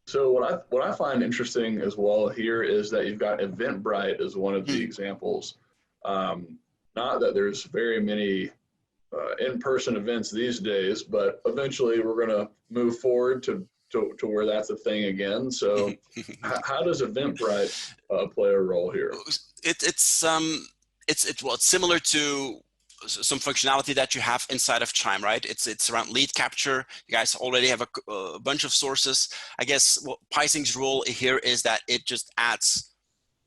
So what I find interesting as well here is that you've got Eventbrite as one of the Hmm. examples. Not that there's very many in-person events these days, but eventually we're going to move forward to where that's a thing again. So how does Eventbrite play a role here? It, it's similar to some functionality that you have inside of Chime, right? It's around lead capture. You guys already have a bunch of sources. I guess what PySync's role here is that it just adds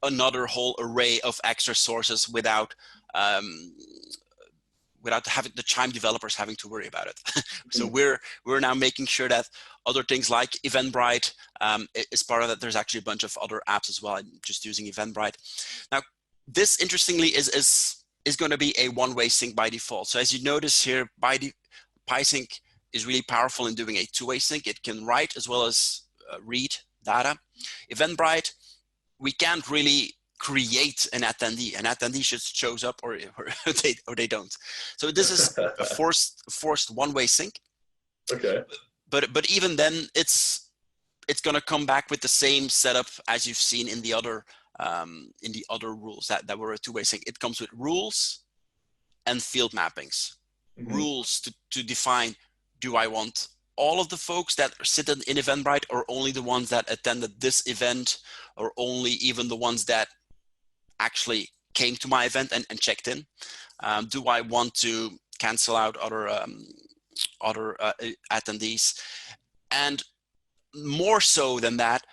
another whole array of extra sources um, without having the Chime developers having to worry about it. So we're now making sure that other things like Eventbrite is part of that. There's actually a bunch of other apps as well. I'm just using Eventbrite. Now, this interestingly is going to be a one-way sync by default. So as you notice here, PySync is really powerful in doing a two-way sync. It can write as well as read data. Eventbrite, we can't really create an attendee. An attendee just shows up or they don't. So this is a forced one-way sync. Okay. But even then, it's going to come back with the same setup as you've seen in the other rules that were a two-way sync. It comes with rules and field mappings. Rules to define, do I want all of the folks that sit in Eventbrite, or only the ones that attended this event, or only even the ones that actually came to my event and checked in? Do I want to cancel out other attendees? And more so than that,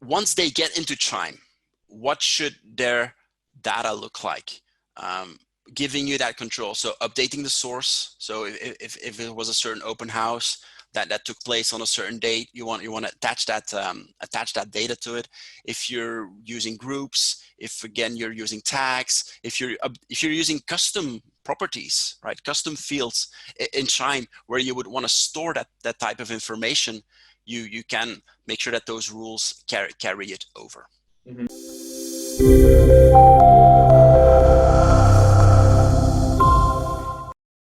once they get into Chime, what should their data look like? Giving you that control. So updating the source. So if it was a certain open house that took place on a certain date, you want to attach that data to it. If you're using groups, if again you're using tags, if you're using custom properties, right, custom fields in Chime where you would want to store that type of information, you can make sure that those rules carry it over. Mm-hmm.